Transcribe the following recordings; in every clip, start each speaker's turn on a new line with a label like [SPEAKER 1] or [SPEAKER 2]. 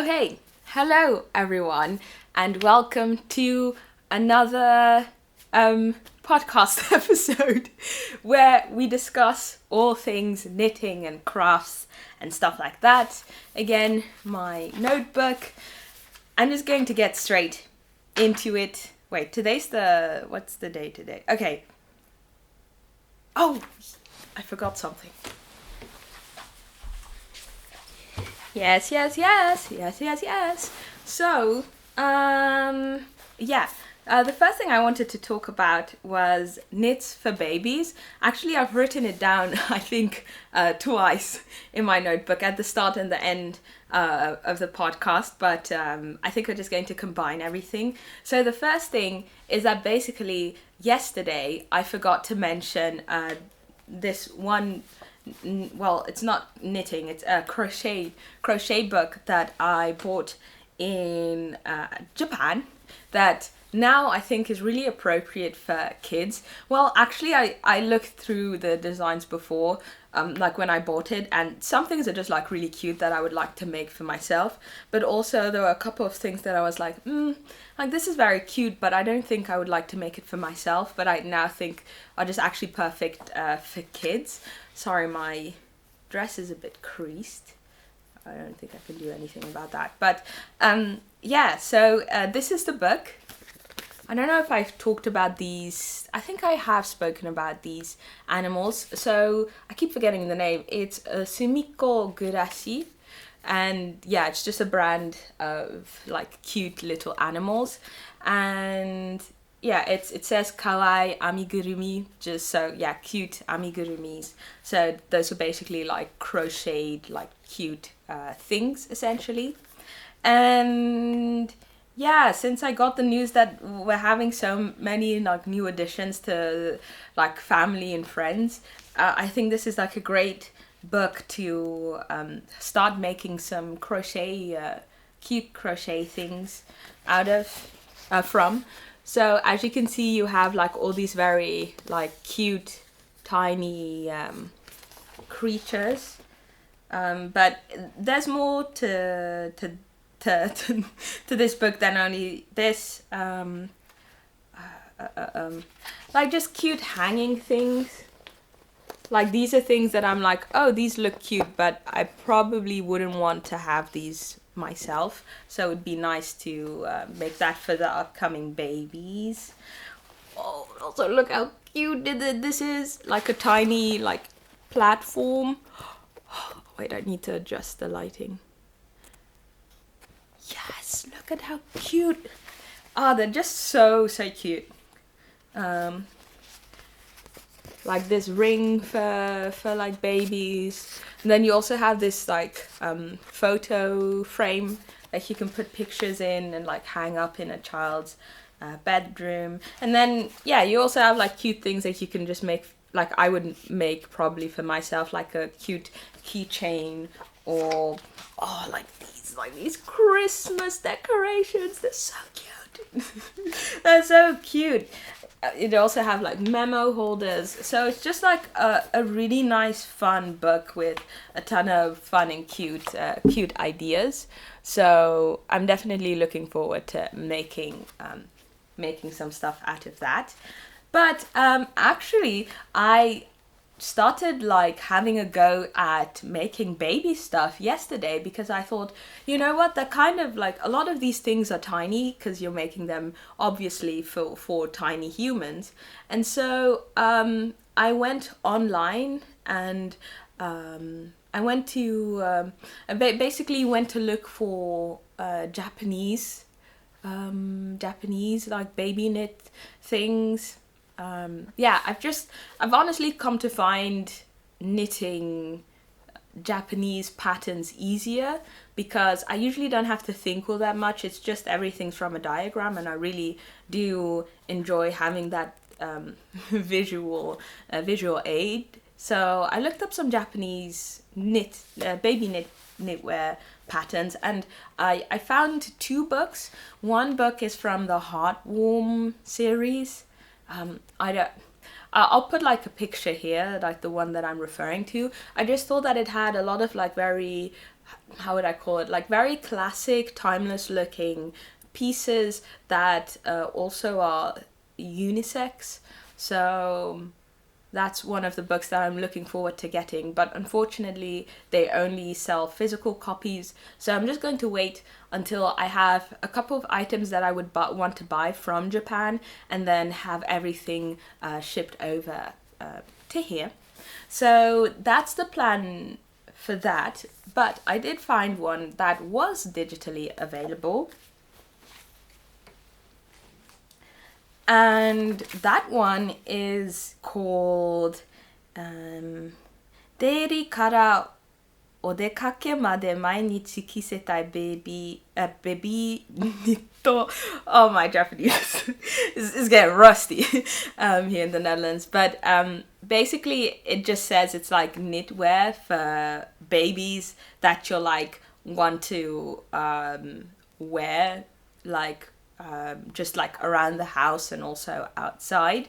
[SPEAKER 1] hey, hello everyone, and welcome to another podcast episode where we discuss all things knitting and crafts and stuff like that. Again, my notebook. I'm just going to get straight into it. Wait, what's the day today? Okay. Oh, I forgot something. Yes. So, the first thing I wanted to talk about was knits for babies. Actually, I've written it down, I think, twice in my notebook, at the start and the end of the podcast, but I think we're just going to combine everything. So the first thing is that basically yesterday I forgot to mention this one. Well, it's not knitting, it's a crochet book that I bought in Japan that now I think is really appropriate for kids. Well, actually, I looked through the designs before, like when I bought it, and some things are just like really cute that I would like to make for myself, but also there were a couple of things that I was like this is very cute, but I don't think I would like to make it for myself, but I now think are just actually perfect for kids. Sorry, my dress is a bit creased. I don't think I can do anything about that. But so this is the book. I don't know if I've talked about these. I think I have spoken about these animals. So I keep forgetting the name. It's Sumikko Gurashi. And yeah, it's just a brand of like cute little animals. And yeah, it says kawaii amigurumi, just so yeah, cute amigurumis. So those are basically like crocheted, like cute things essentially. And yeah, since I got the news that we're having so many like new additions to like family and friends, I think this is like a great book to start making some cute crochet things out of from. So as you can see, you have like all these very like cute, tiny creatures, but there's more to this book than only this. Like just cute hanging things. Like these are things that I'm like, oh, these look cute, but I probably wouldn't want to have these myself, so it would be nice to make that for the upcoming babies. Oh, also look how cute this is, like a tiny like platform. Wait, I need to adjust the lighting. Yes, look at how cute. They're just so cute. Like this ring for like babies, and then you also have this like photo frame that you can put pictures in and like hang up in a child's bedroom. And then yeah, you also have like cute things that you can just make, like I would make probably for myself, like a cute keychain, or like these Christmas decorations. They're so cute. They're so cute. It also have like memo holders, so it's just like a really nice fun book with a ton of fun and cute ideas. So I'm definitely looking forward to making some stuff out of that. But actually I started like having a go at making baby stuff yesterday, because I thought, you know what, they're kind of like, a lot of these things are tiny because you're making them obviously for tiny humans. And so I went online and I went to basically went to look for Japanese like baby knit things. I've honestly come to find knitting Japanese patterns easier, because I usually don't have to think all that much. It's just everything's from a diagram, and I really do enjoy having that visual aid. So I looked up some Japanese baby knitwear patterns, and I found two books. One book is from the Heartwarm series. I'll put like a picture here, like the one that I'm referring to. I just thought that it had a lot of like very, how would I call it, like very classic, timeless looking pieces that also are unisex. So that's one of the books that I'm looking forward to getting, but unfortunately they only sell physical copies, so I'm just going to wait until I have a couple of items that I would want to buy from Japan, and then have everything shipped over to here. So that's the plan for that, but I did find one that was digitally available. And that one is called Deri Kara Odekake Made Mainichi Kisetai Baby Nitto. Oh, my Japanese is getting rusty here in the Netherlands. But basically, it just says it's like knitwear for babies that you're like want to wear like just like around the house and also outside.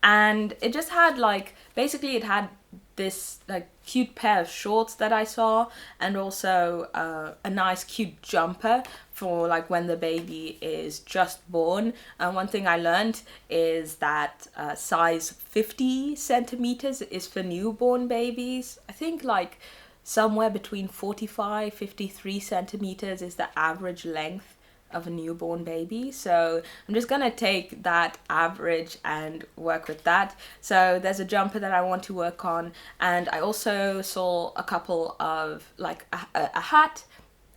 [SPEAKER 1] And it just had like, basically it had this like cute pair of shorts that I saw, and also a nice cute jumper for like when the baby is just born. And one thing I learned is that size 50 centimeters is for newborn babies. I think like somewhere between 53 centimeters is the average length of a newborn baby. So I'm just gonna take that average and work with that. So there's a jumper that I want to work on, and I also saw a couple of like a hat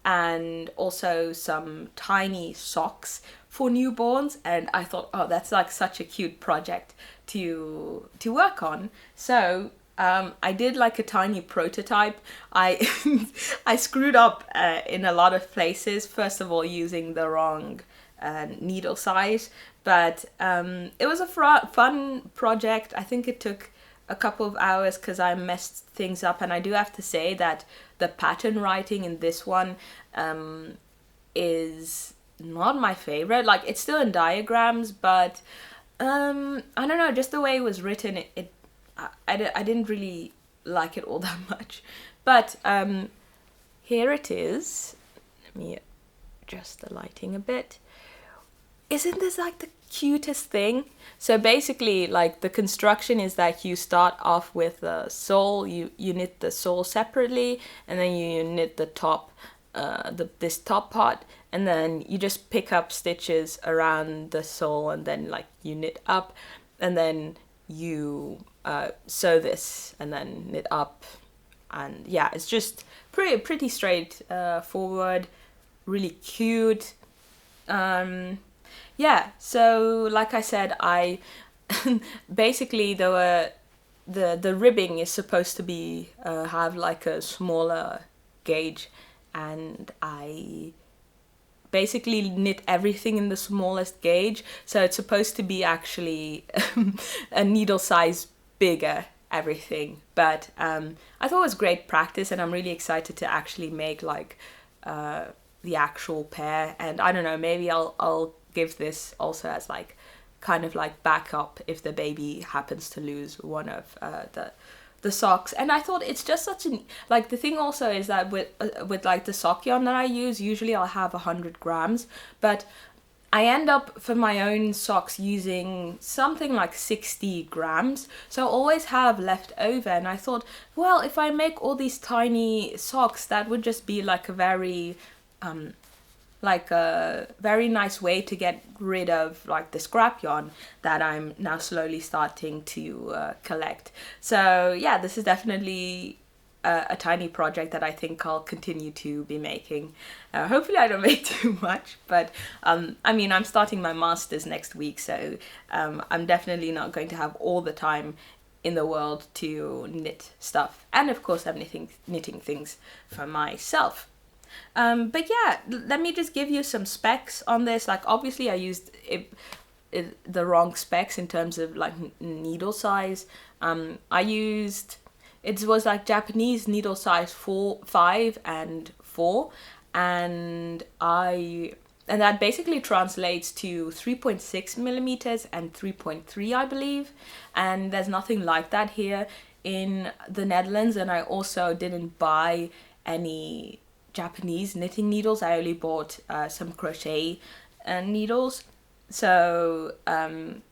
[SPEAKER 1] and also some tiny socks for newborns, and I thought, oh, that's like such a cute project to work on. So I did like a tiny prototype. I I screwed up in a lot of places. First of all, using the wrong needle size, but it was a fun project. I think it took a couple of hours because I messed things up, and I do have to say that the pattern writing in this one is not my favorite. Like, it's still in diagrams, but I don't know, just the way it was written, I didn't really like it all that much. But here it is. Let me adjust the lighting a bit. Isn't this like the cutest thing? So basically, like, the construction is that you start off with the sole, you knit the sole separately, and then you knit the top, this top part, and then you just pick up stitches around the sole, and then like you knit up, and then you sew this and then knit up. And yeah, it's just pretty straight forward, really cute. Yeah, so like I said, I basically the ribbing is supposed to be have like a smaller gauge, and I basically knit everything in the smallest gauge, so it's supposed to be actually a needle size bigger, everything. But I thought it was great practice, and I'm really excited to actually make like the actual pair. And I don't know, maybe I'll give this also as like kind of like backup if the baby happens to lose one of the socks. And I thought it's just such an, like, the thing also is that with like the sock yarn that I use, usually I'll have 100 grams, but I end up for my own socks using something like 60 grams, so I always have left over. And I thought, well, if I make all these tiny socks, that would just be like a very nice way to get rid of like the scrap yarn that I'm now slowly starting to collect. So yeah, this is definitely a tiny project that I think I'll continue to be making. Hopefully I don't make too much, but I mean, I'm starting my master's next week, so I'm definitely not going to have all the time in the world to knit stuff. And of course I'm knitting things for myself. But yeah, let me just give you some specs on this. Like, obviously I used the wrong specs in terms of like needle size. It was like Japanese needle size 4, 5 and 4, and I And that basically translates to 3.6 millimeters and 3.3, I believe. And there's nothing like that here in the Netherlands. And I also didn't buy any Japanese knitting needles. I only bought some crochet needles. So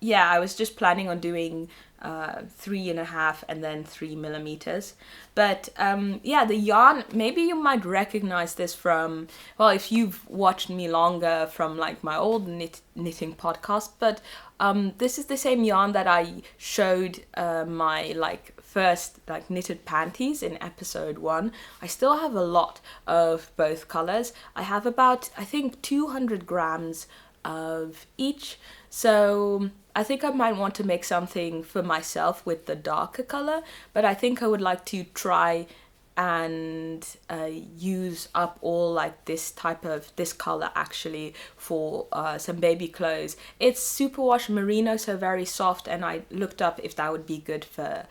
[SPEAKER 1] yeah, I was just planning on doing 3.5 and then 3 millimeters. But yeah, the yarn, maybe you might recognize this from, well, if you've watched me longer, from like my old knitting podcast. But this is the same yarn that I showed my like first like knitted panties in episode 1. I still have a lot of both colors. I have about, I think, 200 grams of each. So I think I might want to make something for myself with the darker color, but I think I would like to try and use up all like this color actually for some baby clothes. It's superwash merino, so very soft, and I looked up if that would be good for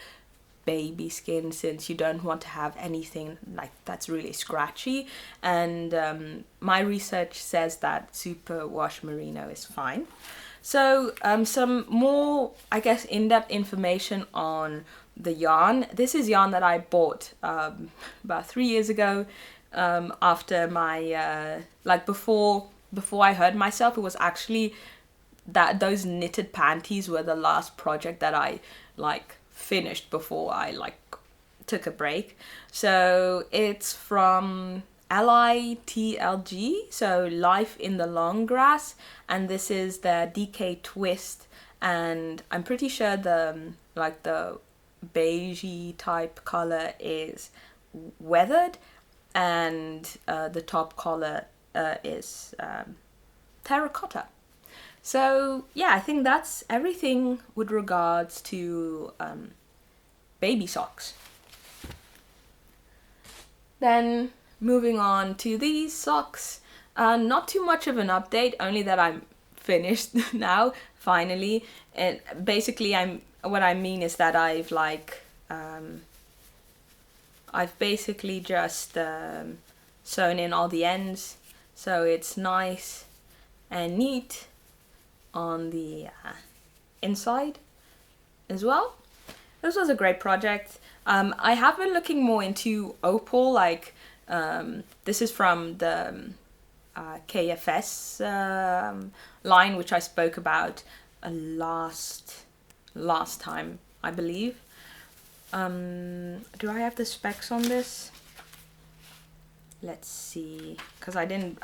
[SPEAKER 1] baby skin, since you don't want to have anything like that's really scratchy. And my research says that superwash merino is fine. So some more, I guess, in-depth information on the yarn. This is yarn that I bought about 3 years ago, after my like before I hurt myself. It was actually that those knitted panties were the last project that I like finished before I like took a break. So it's from LITLG, so Life in the Long Grass, and this is the DK twist, and I'm pretty sure the like the beigey type color is weathered, and the top color is terracotta. So yeah, I think that's everything with regards to baby socks. Then moving on to these socks, not too much of an update, only that I'm finished now, finally. And basically what I mean is that I've like, I've basically just sewn in all the ends, so it's nice and neat on the inside as well. This was a great project. I have been looking more into Opal, like this is from the KFS line, which I spoke about last time, I believe. Do I have the specs on this? Let's see, because I didn't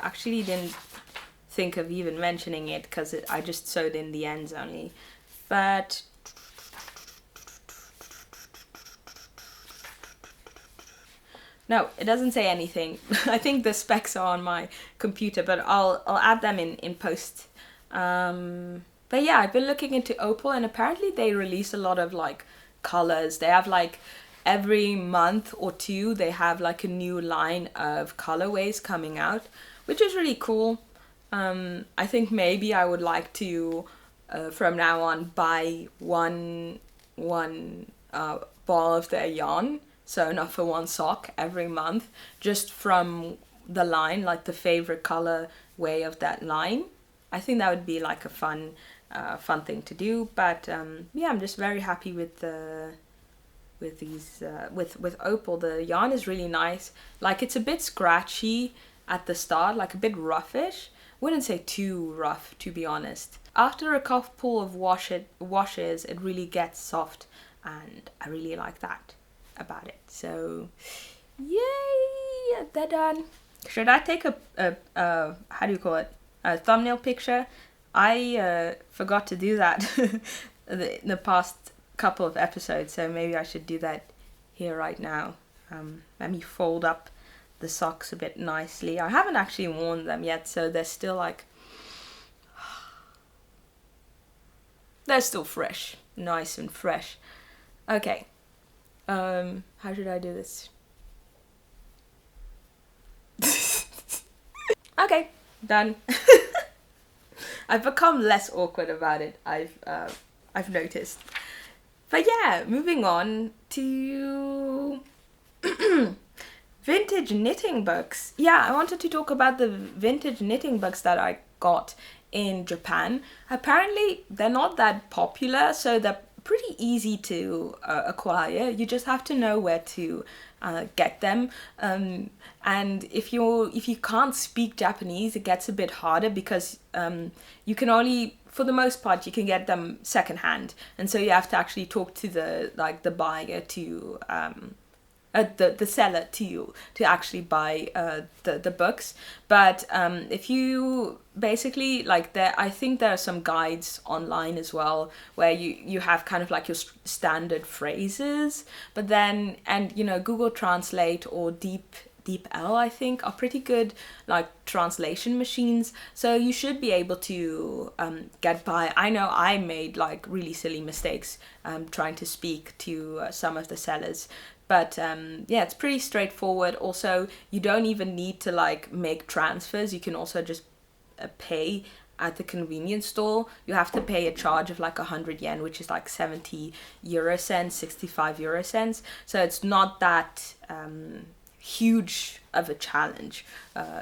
[SPEAKER 1] think of even mentioning it, because I just sewed in the ends only. But no, it doesn't say anything. I think the specs are on my computer, but I'll add them in post. But yeah, I've been looking into Opal, and apparently they release a lot of like colors. They have like every month or two they have like a new line of colorways coming out, which is really cool. I think maybe I would like to from now on buy one ball of their yarn, so not for one sock, every month, just from the line, like the favorite color way of that line. I think that would be like a fun thing to do. But yeah, I'm just very happy with these with Opal. The yarn is really nice. Like, it's a bit scratchy at the start, like a bit roughish. Wouldn't say too rough, to be honest. After a couple of washes, it really gets soft, and I really like that about it. So yay, they're done. Should I take a how do you call it, a thumbnail picture? I forgot to do that in the past couple of episodes, so maybe I should do that here right now. Let me fold up the socks a bit nicely. I haven't actually worn them yet, so they're still like, they're still fresh, nice and fresh. Okay, how should I do this? Okay, done. I've become less awkward about it, I've noticed. But yeah, moving on to vintage knitting books. Yeah, I wanted to talk about the vintage knitting books that I got in Japan. Apparently they're not that popular, so they're pretty easy to acquire. You just have to know where to get them. And if you can't speak Japanese, it gets a bit harder because you can only, for the most part, you can get them secondhand, and so you have to actually talk to the buyer to the seller to actually buy the books. But if you basically like, there, I think there are some guides online as well where you have kind of like your standard phrases, but then, and you know, Google Translate or DeepL, I think, are pretty good like translation machines, so you should be able to get by. I know I made like really silly mistakes trying to speak to some of the sellers, but yeah, it's pretty straightforward. Also, you don't even need to like make transfers. You can also just pay at the convenience store. You have to pay a charge of like 100 yen, which is like 70 euro cents, 65 euro cents. So it's not that huge of a challenge,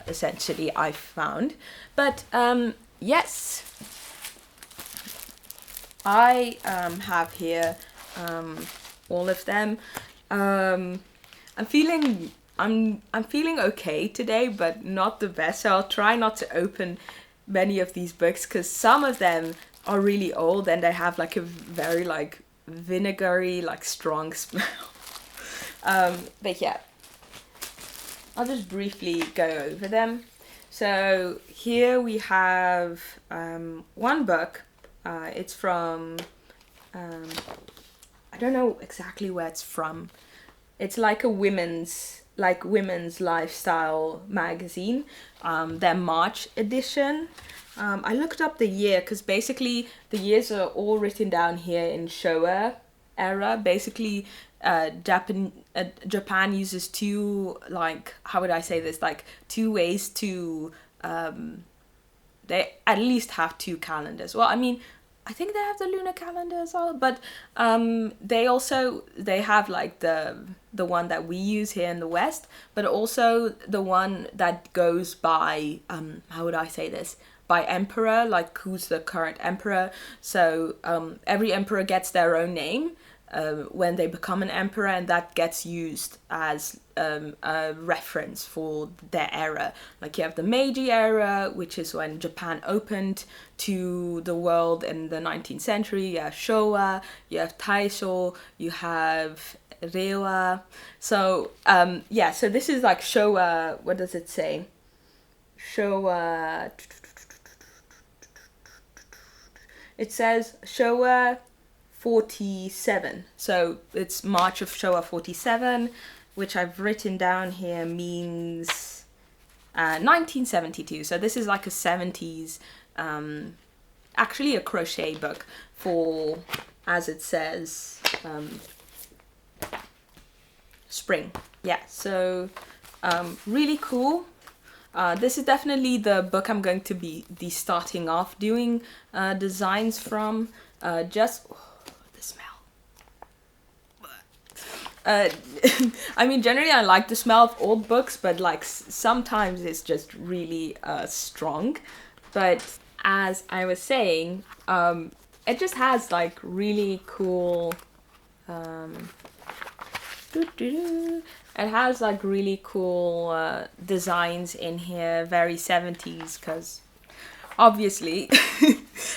[SPEAKER 1] essentially, I found. But yes, I have here all of them. I'm feeling okay today, but not the best, so I'll try not to open many of these books because some of them are really old and they have like a very like vinegary, like strong smell. But yeah, I'll just briefly go over them. So here we have one book. It's from I don't know exactly where it's from. It's like a women's lifestyle magazine. Their March edition. I looked up the year because basically the years are all written down here in Showa era. Basically, Japan uses two, like, how would I say this? Like two ways to they at least have two calendars. Well, I mean, I think they have the lunar calendar as well, but they have like the one that we use here in the West, but also the one that goes by how would I say this? By emperor, like who's the current emperor. So every emperor gets their own name when they become an emperor, and that gets used as a reference for their era. Like you have the Meiji era, which is when Japan opened to the world in the 19th century. You have Showa, you have Taisho, you have Reiwa. So yeah, so this is like Showa, what does it say? Showa, it says Showa 47. So it's March of Showa 47, which I've written down here means 1972. So this is like a 70s, actually a crochet book for, as it says, spring. Yeah, so really cool. This is definitely the book I'm going to be starting off doing designs from. Just the smell. I mean, generally I like the smell of old books, but like sometimes it's just really strong. But as I was saying, it just has like really cool. It has like really cool designs in here, very 70s, because obviously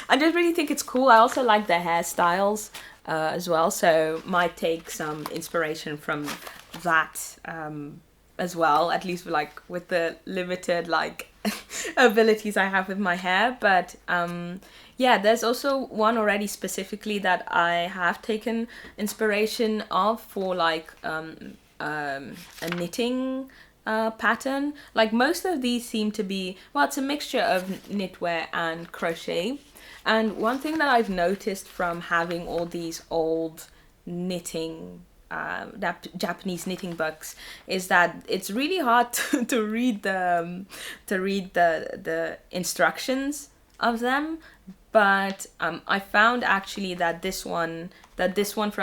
[SPEAKER 1] I just really think it's cool. I also like the hairstyles as well, so might take some inspiration from that as well, at least like with the limited like abilities I have with my hair. But yeah, there's also one already specifically that I have taken inspiration of for like a knitting pattern. Like most of these seem to be, well, it's a mixture of knitwear and crochet. And one thing that I've noticed from having all these old knitting Japanese knitting books is that it's really hard to read the instructions of them. But I found actually that this one from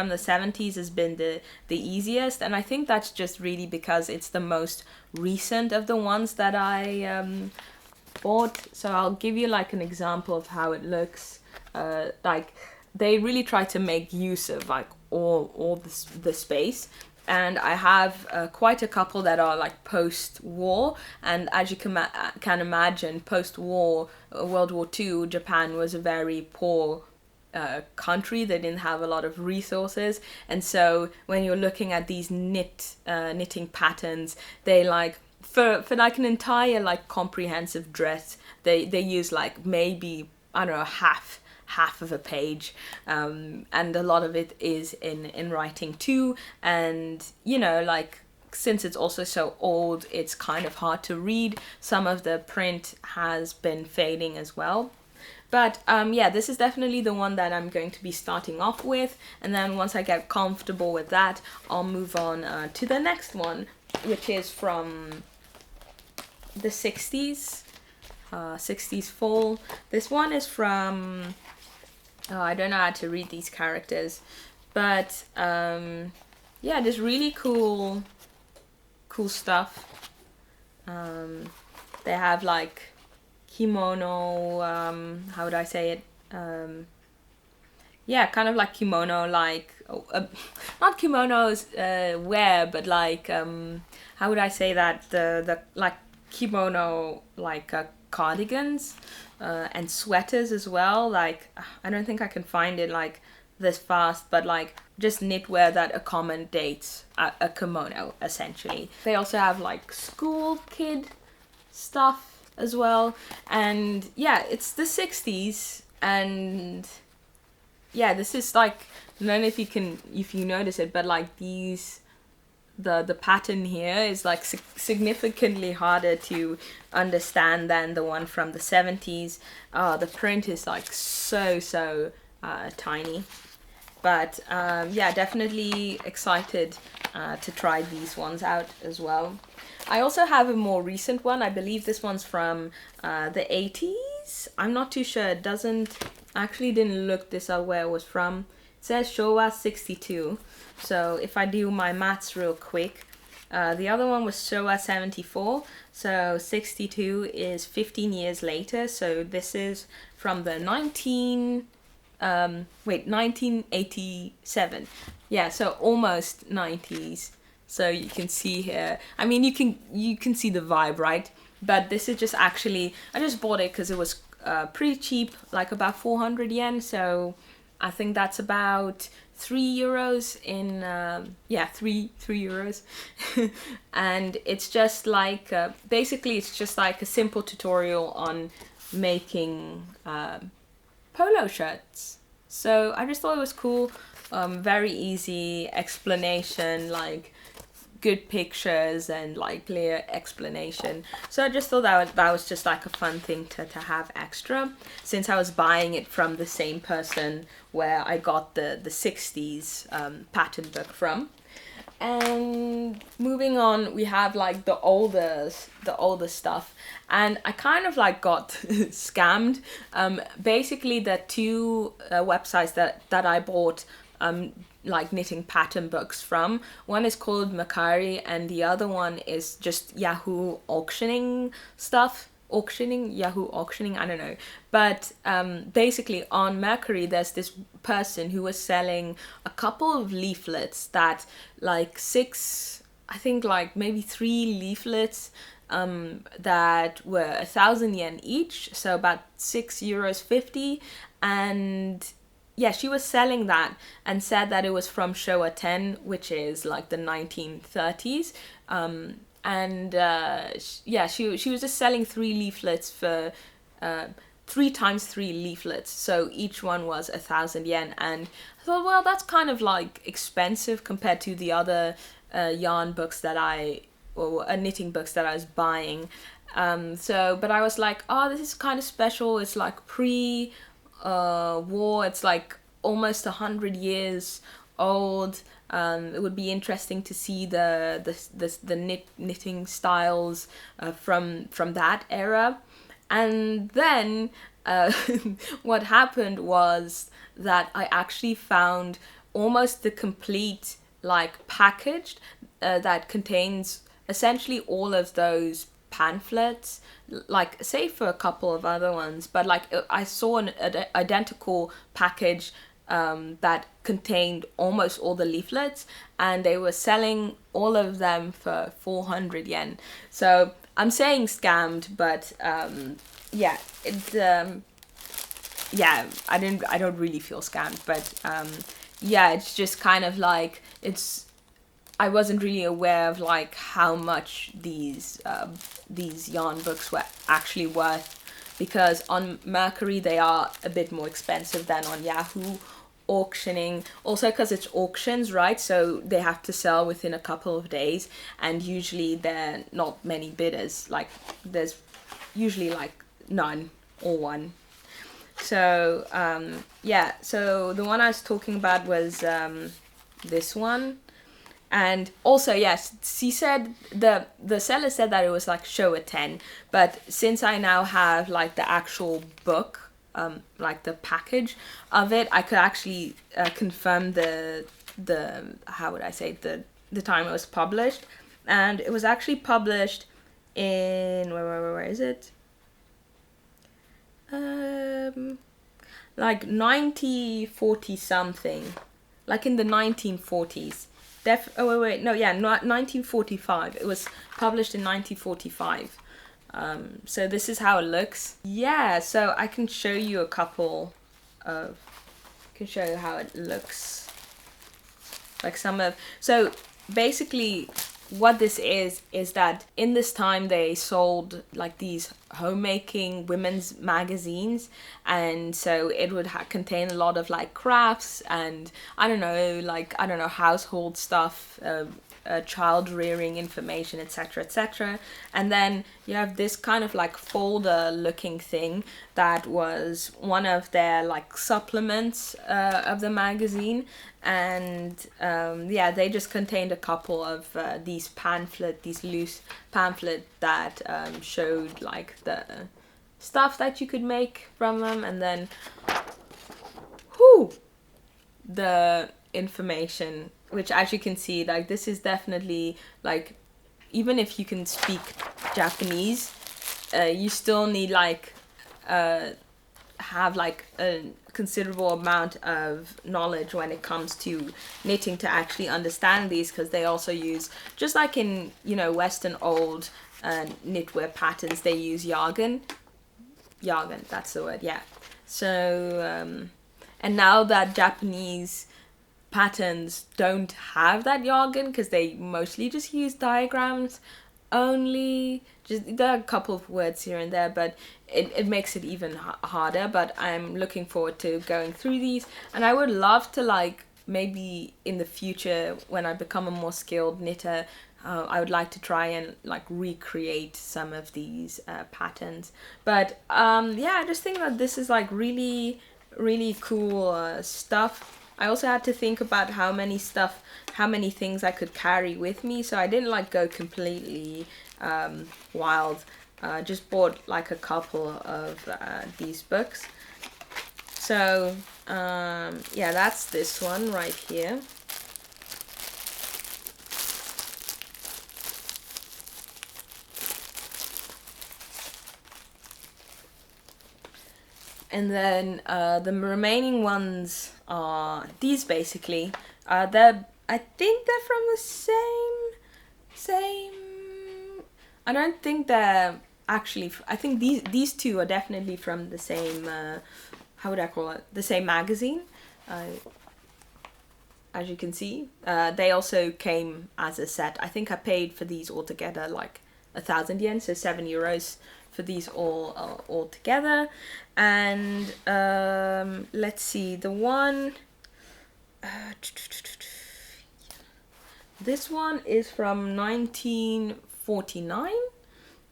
[SPEAKER 1] the 70s has been the easiest, and I think that's just really because it's the most recent of the ones that I bought. So I'll give you like an example of how it looks. Like they really try to make use of like all the space. And I have quite a couple that are like post-war, and as you can imagine, post-war, World War II, Japan was a very poor country. They didn't have a lot of resources, and so when you're looking at these knitting patterns, they like for like an entire like comprehensive dress, they use like maybe, I don't know, half of a page, and a lot of it is in writing too. And you know, like since it's also so old, it's kind of hard to read. Some of the print has been fading as well. But yeah, this is definitely the one that I'm going to be starting off with, and then once I get comfortable with that, I'll move on to the next one, which is from the 60s, 60s fall. This one is from, oh, I don't know how to read these characters, but yeah, just really cool stuff. They have like kimono, how would I say it? Yeah, kind of like kimono, like not kimonos wear, but like how would I say that? The like kimono, like cardigans and sweaters as well. Like I don't think I can find it like this fast, but like just knitwear that accommodates a kimono essentially. They also have like school kid stuff as well, and yeah, it's the 60s, and yeah, this is like, I don't know if you notice it, but like these, the pattern here is like significantly harder to understand than the one from the 70s. The print is like so tiny, but yeah, definitely excited to try these ones out as well. I also have a more recent one. I believe this one's from the 80s. I'm not too sure. It didn't look this up where it was from. It says Showa 62. So if I do my maths real quick, the other one was Showa 74. So 62 is 15 years later. So this is from the 1987. Yeah, so almost 90s. So you can see here, I mean, you can see the vibe, right? But this is just actually, I just bought it because it was pretty cheap, like about 400 yen. So I think that's about €3 in, yeah, 3 euros. And it's just like, basically it's just like a simple tutorial on making polo shirts. So I just thought it was cool. Very easy explanation, like good pictures and like clear explanation. So I just thought that was just like a fun thing to have extra, since I was buying it from the same person where I got the 60s pattern book from. And moving on, we have like the older stuff, and I kind of like got scammed. Basically, the two websites that I bought like knitting pattern books from, one is called Mercari and the other one is just Yahoo auctioning stuff. Yahoo auctioning, I don't know. But basically on Mercari, there's this person who was selling a couple of leaflets that like I think like maybe 3 leaflets that were 1,000 yen each, so about €6.50. And yeah, she was selling that and said that it was from Showa 10, which is like the 1930s. And yeah, she was just selling 3 leaflets for 3 times 3 leaflets, so each one was 1,000 yen. And I thought, well, that's kind of like expensive compared to the other yarn books or knitting books that I was buying. But I was like, oh, this is kind of special. It's like war. It's like almost 100 years old. It would be interesting to see the knitting styles from that era. And then what happened was that I actually found almost the complete like package that contains essentially all of those pamphlets, like save for a couple of other ones, but like I saw an identical package that contained almost all the leaflets, and they were selling all of them for 400 yen. So I'm saying scammed, but yeah, it's yeah, I don't really feel scammed, but yeah, it's just kind of like, I wasn't really aware of like how much these yarn books were actually worth, because on Mercari they are a bit more expensive than on Yahoo auctioning, also because it's auctions, right? So they have to sell within a couple of days, and usually there are not many bidders. Like there's usually like none or one. So yeah, so the one I was talking about was this one. And also, yes, she said, the seller said that it was like show a 10, but since I now have like the actual book, like the package of it, I could actually confirm the how would I say, the time it was published. And it was actually published in where is it, like 1940 something, like in the 1940s. Oh wait, no, yeah, 1945. It was published in 1945. So this is how it looks. Yeah, so I can show you a couple of, can show you how it looks. Like some of, so basically what this is that in this time they sold like these homemaking women's magazines, and so it would contain a lot of like crafts and I don't know, household stuff, child rearing information, etc, etc. And then you have this kind of like folder looking thing that was one of their like supplements of the magazine. And yeah, they just contained a couple of these loose pamphlet that showed like the stuff that you could make from them, and then the information, which as you can see, like this is definitely like, even if you can speak Japanese, you still need like have like a considerable amount of knowledge when it comes to knitting to actually understand these, because they also use, just like in, you know, Western old knitwear patterns, they use jargon, that's the word, yeah. So and now that Japanese patterns don't have that jargon, because they mostly just use diagrams only, just there are a couple of words here and there, but it makes it even harder. But I'm looking forward to going through these, and I would love to, like, maybe in the future when I become a more skilled knitter, I would like to try and like recreate some of these patterns. But yeah, I just think that this is like really cool stuff. I also had to think about how many things I could carry with me, so I didn't like go completely wild. Just bought like a couple of these books. So yeah, that's this one right here. And then the remaining ones are these, basically. I think they're from the same. I don't think they're actually. I think these two are definitely from the same. How would I call it? The same magazine. As you can see, they also came as a set. I think I paid for these all together like 1,000 yen, so €7 for these all together. And let's see, the one, this one is from 1949,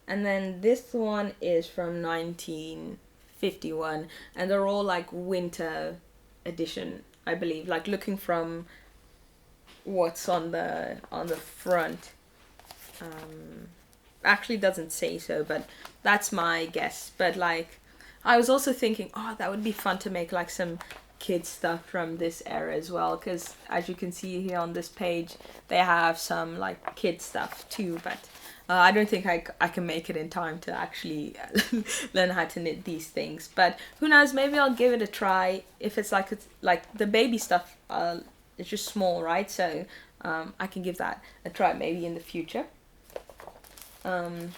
[SPEAKER 1] and then this one is from 1951, and they're all like winter edition, I believe. Like looking from what's on the front, actually doesn't say so, but that's my guess. But like, I was also thinking, oh, that would be fun to make like some kids stuff from this era as well, because as you can see here on this page, they have some like kid stuff too. But I don't think I can make it in time to actually learn how to knit these things. But who knows, maybe I'll give it a try. If it's like the baby stuff, it's just small, right? So I can give that a try maybe in the future. And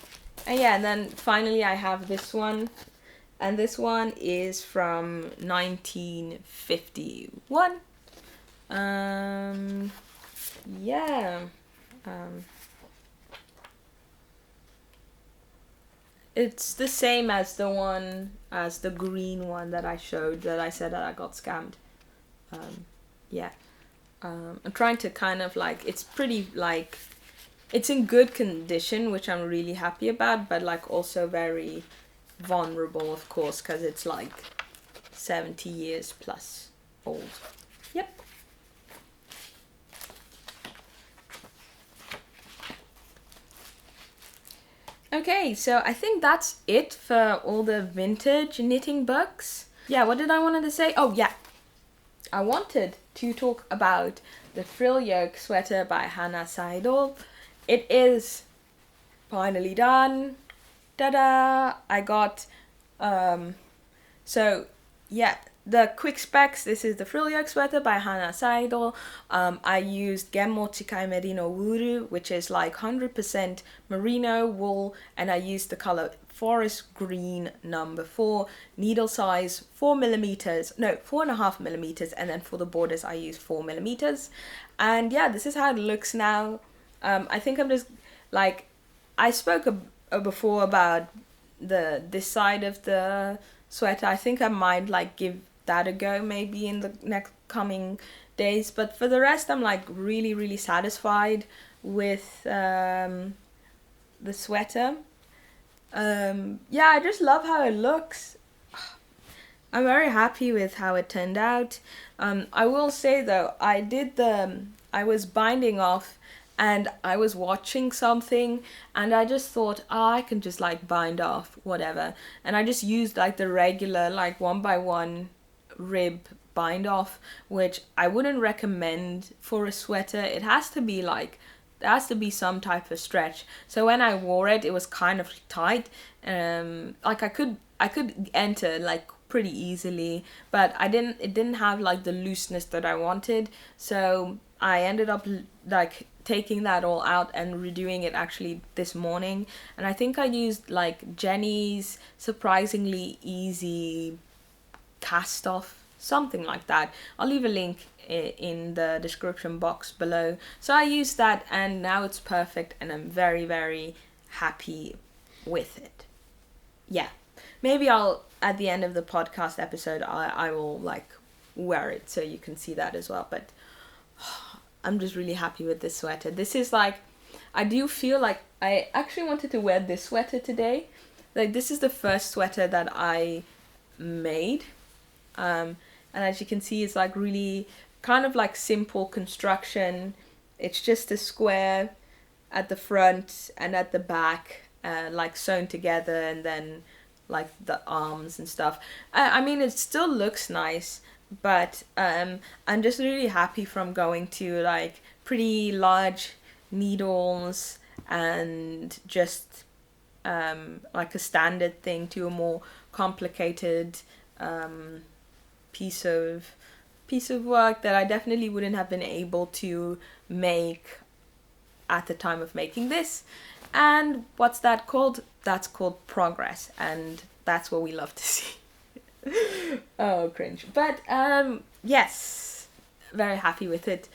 [SPEAKER 1] yeah, and then finally I have this one. And this one is from 1951. Yeah. It's the same as the green one that I showed, that I said that I got scammed. Yeah. I'm trying to kind of like, it's pretty like, it's in good condition, which I'm really happy about, but like also very vulnerable, of course, because it's like 70 years plus old. Yep. Okay, so I think that's it for all the vintage knitting books. Yeah, what did I wanted to say? Oh yeah, I wanted to talk about the frill yoke sweater by Hannah Seidel. It is finally done. Ta-da! I got, so yeah, the quick specs. This is the frill yoke sweater by Hannah Seidel. I used Gemmo Chikai Merino Wuru, which is like 100% merino wool, and I used the color forest green number 4, needle size 4.5 millimeters, and then for the borders I use 4 millimeters. And yeah, this is how it looks now. I think I'm just like, I spoke before about this side of the sweater. I think I might like give that a go maybe in the next coming days, but for the rest I'm like really satisfied with the sweater. Yeah, I just love how it looks. I'm very happy with how it turned out. I will say though, I was binding off and I was watching something and I just thought, I can just like bind off whatever, and I just used like the regular like 1x1 rib bind off, which I wouldn't recommend for a sweater. It has to be like, there has to be some type of stretch. So when I wore it, it was kind of tight. Like I could enter like pretty easily, but it didn't have like the looseness that I wanted. So I ended up like taking that all out and redoing it actually this morning. And I think I used like Jeny's surprisingly easy cast off, something like that. I'll leave a link in the description box below. So I used that and now it's perfect and I'm very happy with it. Yeah, maybe I'll, at the end of the podcast episode, I will like wear it so you can see that as well. But I'm just really happy with this sweater. This is like, I do feel like I actually wanted to wear this sweater today. Like this is the first sweater that I made. And as you can see, it's like really kind of like simple construction. It's just a square at the front and at the back, like sewn together, and then like the arms and stuff. I mean, it still looks nice, but I'm just really happy from going to like pretty large needles and just like a standard thing to a more complicated piece of work that I definitely wouldn't have been able to make at the time of making this. And what's that called? That's called progress, and that's what we love to see. Oh, cringe. But yes, very happy with it.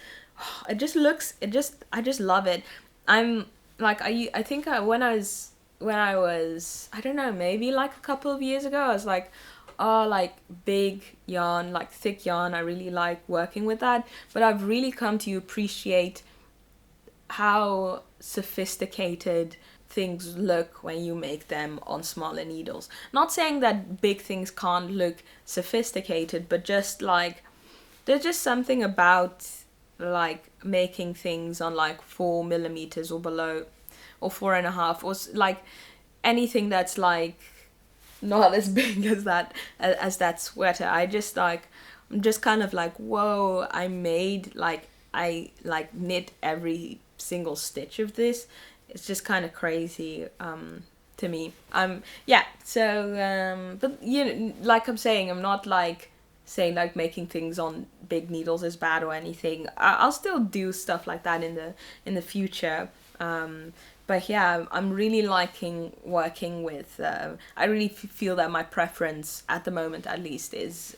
[SPEAKER 1] It just looks, I just love it. I'm like, I think when I was, I don't know, maybe like a couple of years ago, I was like, oh, like big yarn, like thick yarn, I really like working with that. But I've really come to appreciate how sophisticated things look when you make them on smaller needles. Not saying that big things can't look sophisticated, but just like, there's just something about like making things on like 4 millimeters or below, or 4.5, or like anything that's like not as big as that sweater. I'm just kind of like, whoa, I knit every single stitch of this. it's just kind of crazy to me. Yeah, so but you know, like I'm saying, I'm not like saying like making things on big needles is bad or anything. I'll still do stuff like that in the future. But yeah, I'm really liking working with. I really feel that my preference at the moment, at least, is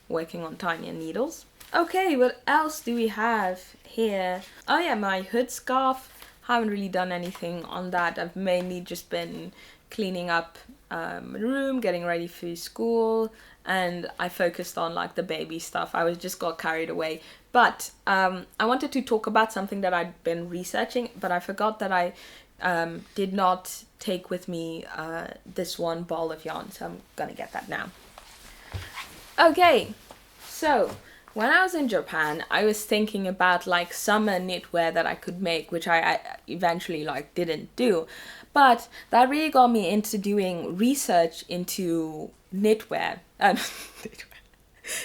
[SPEAKER 1] working on tinier needles. Okay, what else do we have here? Oh yeah, my hood scarf. Haven't really done anything on that. I've mainly just been cleaning up my room, getting ready for school, and I focused on like the baby stuff. I was just got carried away. But I wanted to talk about something that I'd been researching, but I forgot that I did not take with me this one ball of yarn, so I'm gonna get that now. Okay, so when I was in Japan, I was thinking about like summer knitwear that I could make, which I eventually like didn't do. But that really got me into doing research into knitwear,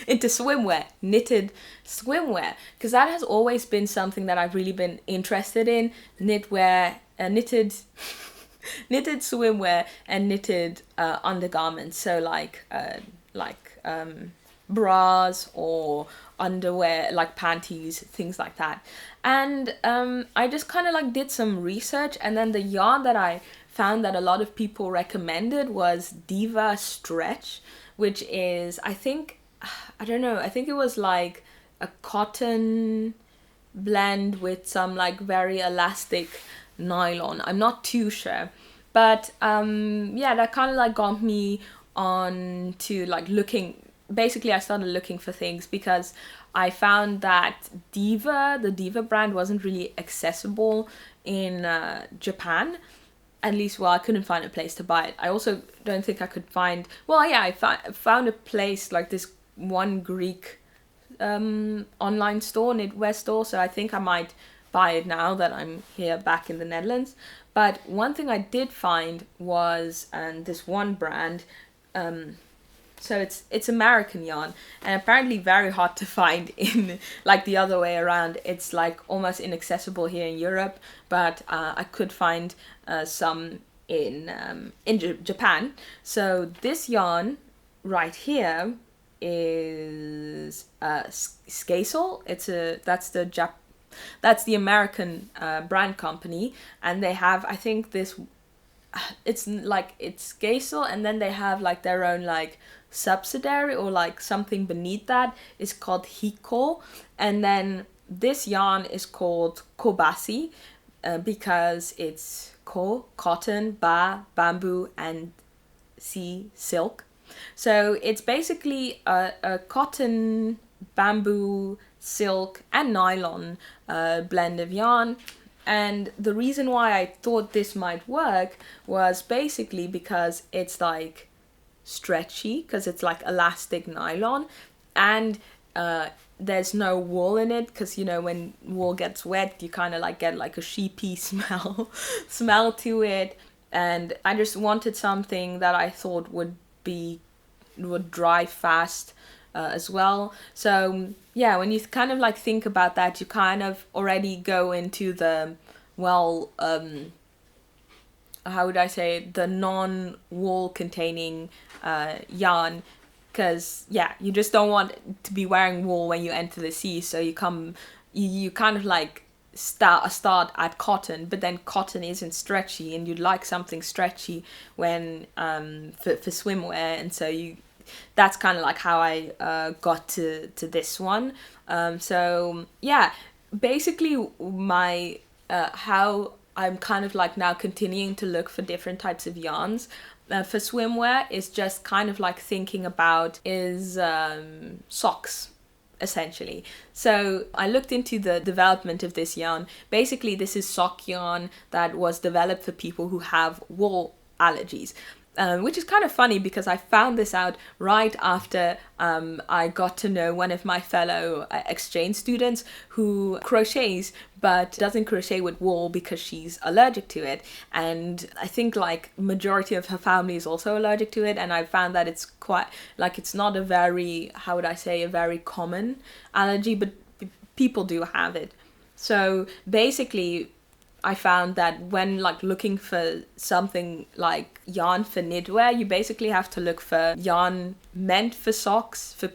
[SPEAKER 1] into swimwear, knitted swimwear, because that has always been something that I've really been interested in. Knitwear, knitted swimwear and knitted undergarments. So like bras or underwear, like panties, things like that. And I just kind of like did some research, and then the yarn that I found that a lot of people recommended was Diva Stretch, which is, I think it was like a cotton blend with some like very elastic nylon. I'm not too sure, but yeah, that kind of like got me on to like looking. Basically, I started looking for things because I found that the Diva brand wasn't really accessible in Japan. At least, well, I couldn't find a place to buy it. I also don't think I could find... Well, yeah, I found a place, like this one Greek online store, knitwear store, so I think I might buy it now that I'm here back in the Netherlands. But one thing I did find was this one brand... So it's American yarn, and apparently very hard to find in like the other way around. It's like almost inaccessible here in Europe, but I could find some in Japan. So this yarn right here is Skasol. That's the American brand company, and they have, I think, this. It's Skasol, and then they have like their own like subsidiary or like something beneath that is called Hiko, and then this yarn is called CoBaSi because it's cotton, bamboo, and silk. So it's basically a cotton, bamboo, silk, and nylon blend of yarn. And the reason why I thought this might work was basically because it's like stretchy, because it's like elastic nylon, and there's no wool in it, because you know when wool gets wet you kind of like get like a sheepy smell to it, and I just wanted something that I thought would dry fast as well. So yeah, when you kind of like think about that, you kind of already go into the how would I say it? The non-wool containing yarn, because yeah, you just don't want to be wearing wool when you enter the sea, so you kind of like start at cotton, but then cotton isn't stretchy, and you'd like something stretchy when for swimwear, and so that's kind of like how I got to this one. So yeah, basically my how I'm kind of like now continuing to look for different types of yarns for swimwear is just kind of like thinking about is socks, essentially. So I looked into the development of this yarn. Basically, this is sock yarn that was developed for people who have wool allergies. Which is kind of funny because I found this out right after I got to know one of my fellow exchange students who crochets but doesn't crochet with wool because she's allergic to it, and I think like majority of her family is also allergic to it, and I found that it's quite like it's not a very, how would I say, a very common allergy, but people do have it. So basically I found that when like looking for something like yarn for knitwear, you basically have to look for yarn meant for socks for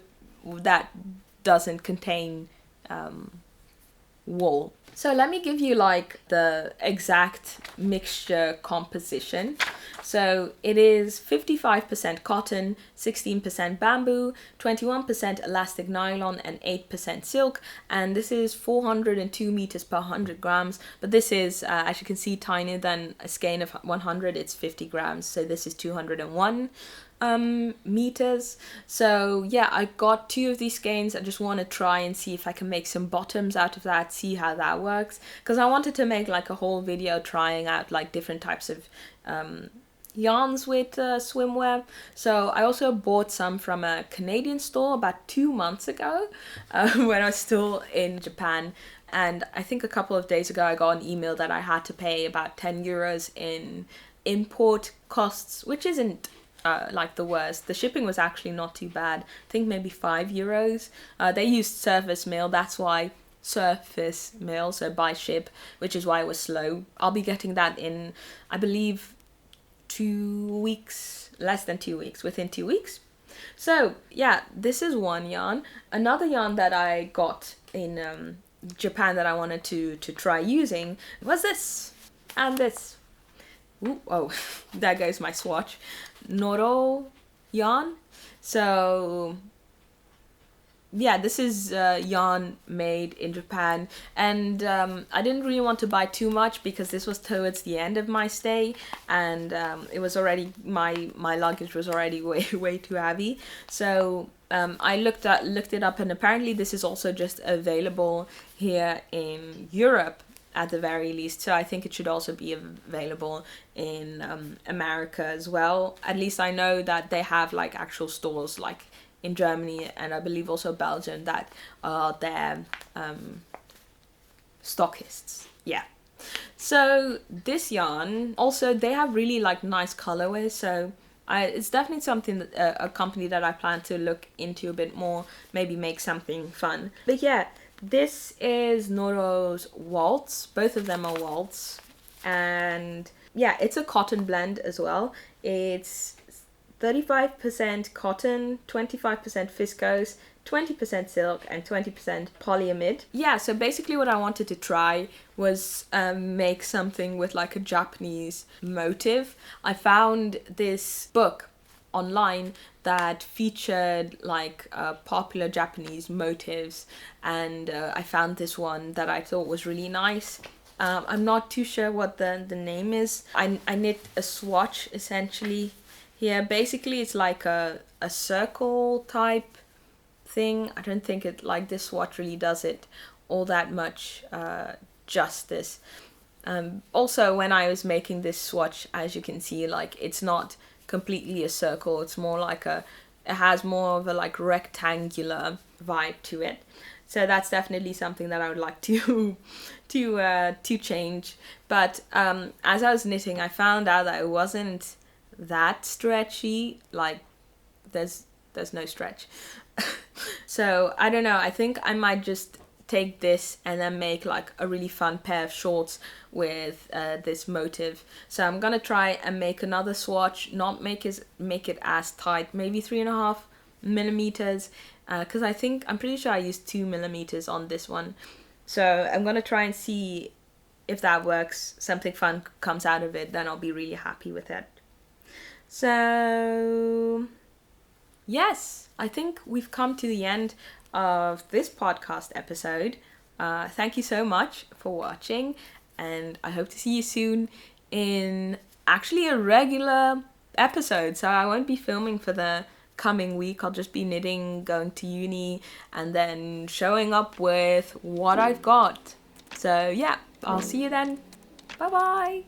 [SPEAKER 1] that doesn't contain wool. So let me give you like the exact mixture composition. So it is 55% cotton, 16% bamboo, 21% elastic nylon, and 8% silk. And this is 402 meters per 100 grams. But this is, as you can see, tinier than a skein of 100. It's 50 grams. So this is 201 meters. So yeah, I got 2 of these skeins. I just want to try and see if I can make some bottoms out of that, see how that works, because I wanted to make like a whole video trying out like different types of yarns with swimwear. So I also bought some from a Canadian store about 2 months ago when I was still in Japan. And I think a couple of days ago I got an email that I had to pay about 10 euros in import costs, which isn't like the worst. The shipping was actually not too bad. I think maybe 5 euros. They used surface mail, that's why surface mail, so by ship, which is why it was slow. I'll be getting that in, I believe, 2 weeks, less than 2 weeks, within 2 weeks. So yeah, this is one yarn. Another yarn that I got in Japan that I wanted to try using was this and this. Ooh, oh, there goes my swatch. Noro Yarn. So yeah, this is yarn made in Japan, and I didn't really want to buy too much because this was towards the end of my stay, and it was already, my luggage was already way too heavy. So I looked it up, and apparently this is also just available here in Europe at the very least. So I think it should also be available in America as well. At least I know that they have like actual stores like in Germany, and I believe also Belgium, that are their stockists. Yeah. So this yarn, also they have really like nice colorways, so it's definitely something that a company that I plan to look into a bit more, maybe make something fun. But yeah, this is Noro's Waltz. Both of them are Waltz, and yeah, it's a cotton blend as well. It's 35% cotton, 25% viscose, 20% silk, and 20% polyamide. Yeah, so basically what I wanted to try was make something with like a Japanese motive. I found this book online that featured like popular Japanese motives, and I found this one that I thought was really nice. I'm not too sure what the name is. I knit a swatch essentially here. Basically it's like a circle type thing. I don't think it, like, this swatch really does it all that much justice. Also, when I was making this swatch, as you can see, like, it's not completely a circle. It's more like it has more of a like rectangular vibe to it. So that's definitely something that I would like to change. But as I was knitting, I found out that it wasn't that stretchy. Like, there's no stretch. So I don't know, I think I might just take this and then make like a really fun pair of shorts with this motive. So I'm gonna try and make another swatch, not make it as tight, maybe 3.5 millimeters, because I'm pretty sure I used 2 millimeters on this one. So I'm gonna try and see if that works, something fun comes out of it, then I'll be really happy with it. So yes, I think we've come to the end of this podcast episode. Thank you so much for watching, and I hope to see you soon in actually a regular episode. So I won't be filming for the coming week. I'll just be knitting, going to uni, and then showing up with what I've got. So yeah, I'll see you then. Bye bye.